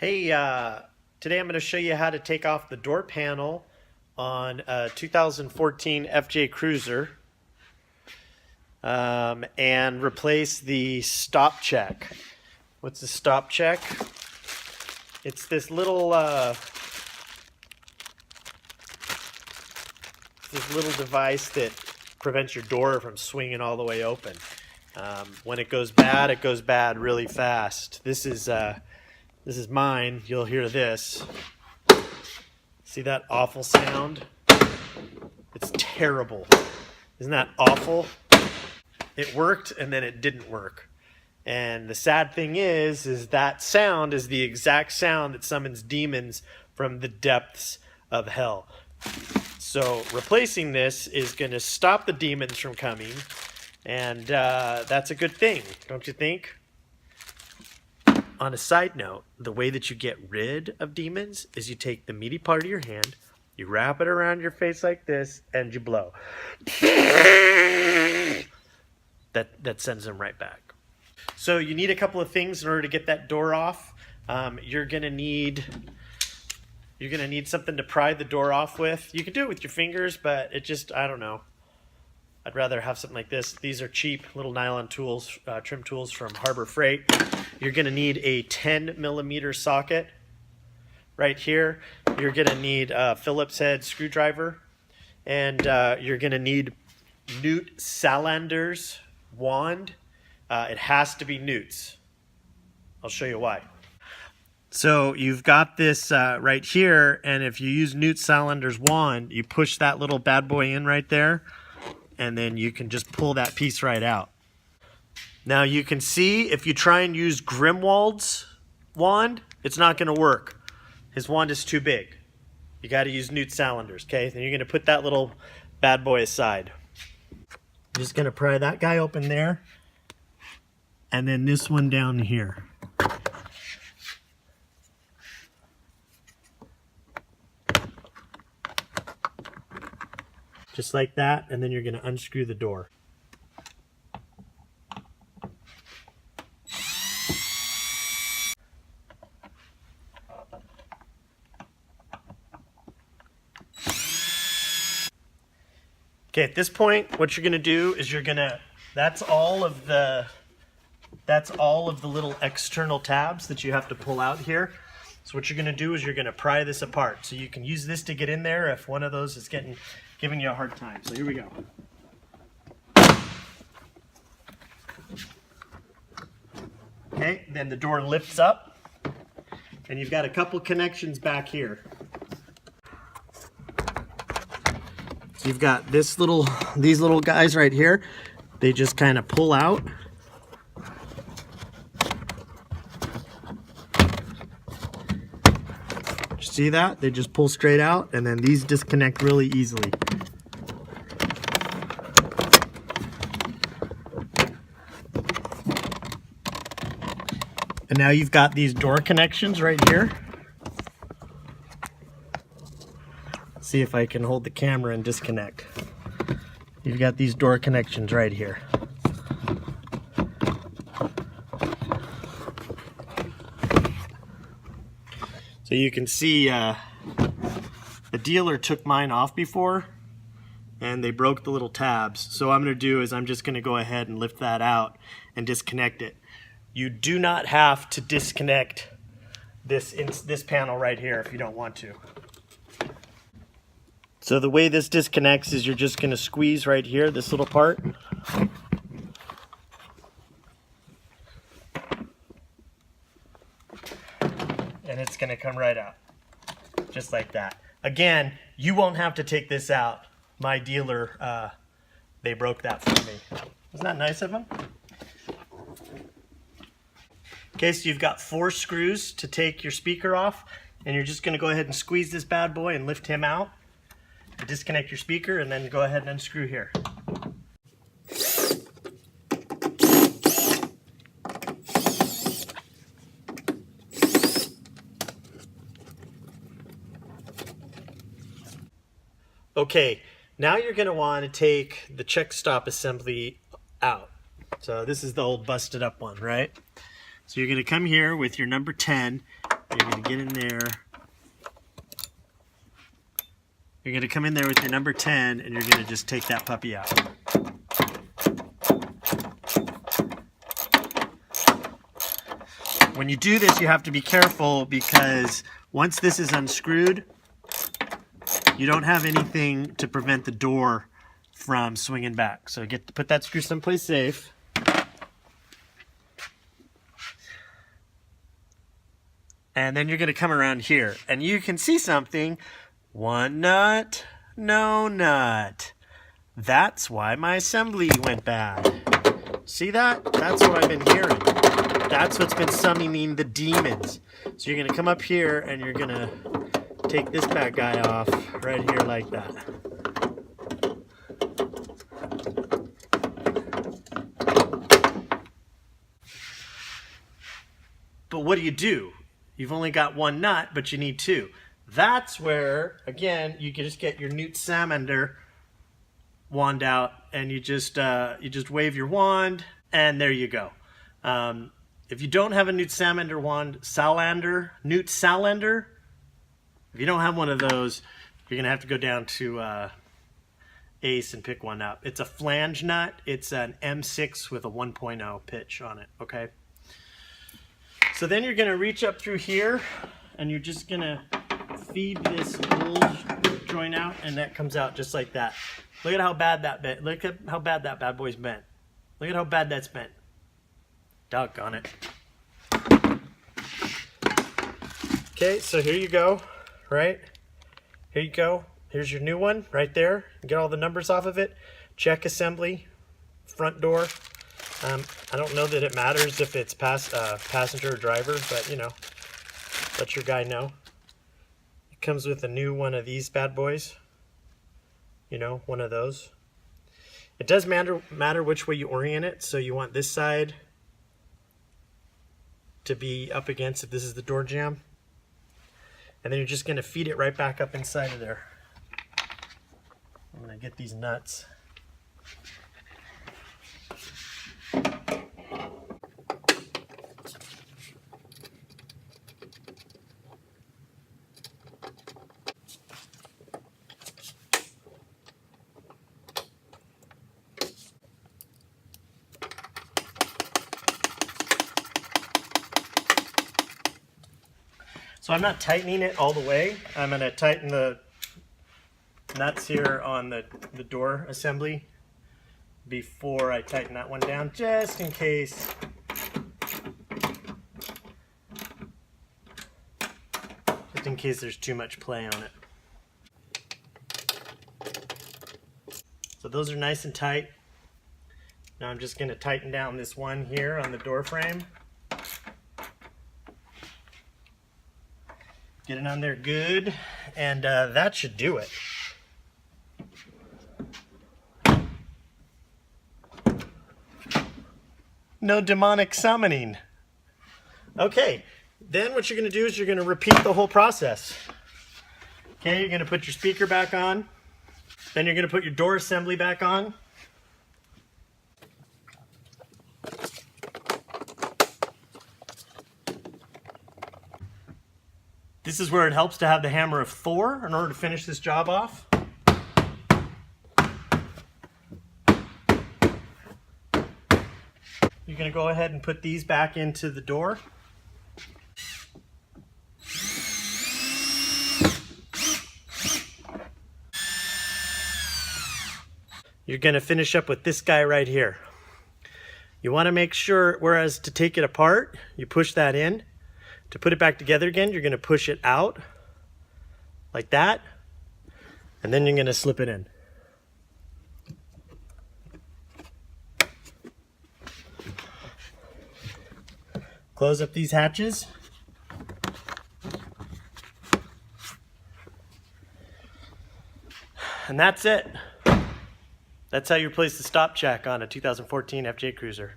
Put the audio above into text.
Hey, today I'm going to show you how to take off the door panel on a 2014 FJ Cruiser and replace the stop check. What's the stop check? It's this little device that prevents your door from swinging all the way open. When it goes bad really fast. This is mine. You'll hear this. See that awful sound? It's terrible. Isn't that awful? It worked and then it didn't work. And the sad thing is that sound is the exact sound that summons demons from the depths of hell. So replacing this is going to stop the demons from coming. And that's a good thing, don't you think? On a side note, the way that you get rid of demons is you take the meaty part of your hand, you wrap it around your face like this, and you blow. That sends them right back. So you need a couple of things in order to get that door off. You're gonna need something to pry the door off with. You can do it with your fingers, but I don't know. I'd rather have something like this. These are cheap little nylon tools, trim tools from Harbor Freight. You're going to need a 10mm socket right here. You're going to need a Phillips head screwdriver. And you're going to need Newt Salander's wand. It has to be Newt's. I'll show you why. So you've got this right here, and if you use Newt Salander's wand, you push that little bad boy in right there, and then you can just pull that piece right out. Now you can see if you try and use Grimwald's wand, it's not going to work. His wand is too big. You got to use Newt Salander's, okay? Then you're going to put that little bad boy aside. I'm just going to pry that guy open there, and then this one down here. Just like that, and then you're going to unscrew the door. Okay, at this point, what you're going to do is that's all of the little external tabs that you have to pull out here. So what you're going to do is you're going to pry this apart. So you can use this to get in there if one of those is giving you a hard time. So here we go. Okay, then the door lifts up, and you've got a couple connections back here. So you've got these little guys right here. They just kind of pull out. See that? They just pull straight out, and then these disconnect really easily. And now you've got these door connections right here. See if I can hold the camera and disconnect. You've got these door connections right here. So you can see the dealer took mine off before and they broke the little tabs. So what I'm going to do is I'm just going to go ahead and lift that out and disconnect it. You do not have to disconnect this panel right here if you don't want to. So the way this disconnects is you're just going to squeeze right here, this little part. And it's going to come right out, just like that. Again, you won't have to take this out. My dealer, they broke that for me. Isn't that nice of them? Okay, so you've got 4 screws to take your speaker off, and you're just going to go ahead and squeeze this bad boy and lift him out. Disconnect your speaker, and then go ahead and unscrew here. Okay, now you're going to want to take the check stop assembly out. So this is the old busted up one, right? So you're going to come here with your number 10 You're going to get in there. You're going to come in there with your number 10 and you're going to just take that puppy out. When you do this, you have to be careful because once this is unscrewed, you don't have anything to prevent the door from swinging back. So put that screw someplace safe. And then you're going to come around here and you can see something. One nut, no nut. That's why my assembly went bad. See that? That's what I've been hearing. That's what's been summoning the demons. So you're going to come up here and you're going to take this bad guy off right here like that. But what do? You've only got one nut, but you need two. That's where, again, you can just get your newt salamander wand out and you just wave your wand and there you go. If you don't have a newt salamander wand, newt salamander, if you don't have one of those, you're going to have to go down to Ace and pick one up. It's a flange nut. It's an M6 with a 1.0 pitch on it, okay? So then you're going to reach up through here and you're just going to feed this little joint out and that comes out just like that. Look at how bad that bent. Look at how bad that bad boy's bent. Look at how bad that's bent. Doggone it. Okay, so here you go, right? Here you go. Here's your new one right there. Get all the numbers off of it. Check assembly, front door. I don't know that it matters if it's passenger or driver, but you know, let your guy know. It comes with a new one of these bad boys. You know, one of those. It does matter which way you orient it. So you want this side to be up against if this is the door jamb. And then you're just going to feed it right back up inside of there. I'm going to get these nuts. So I'm not tightening it all the way. I'm going to tighten the nuts here on the door assembly before I tighten that one down, just in case. Just in case there's too much play on it. So those are nice and tight. Now I'm just going to tighten down this one here on the door frame. Get it on there good, and that should do it. No demonic summoning. Okay, then what you're going to do is you're going to repeat the whole process. Okay, you're going to put your speaker back on. Then you're going to put your door assembly back on. This is where it helps to have the hammer of Thor in order to finish this job off. You're going to go ahead and put these back into the door. You're going to finish up with this guy right here. You want to make sure, whereas to take it apart, you push that in. To put it back together again, you're going to push it out like that, and then you're going to slip it in. Close up these hatches. And that's it. That's how you replace the stop check on a 2014 FJ Cruiser.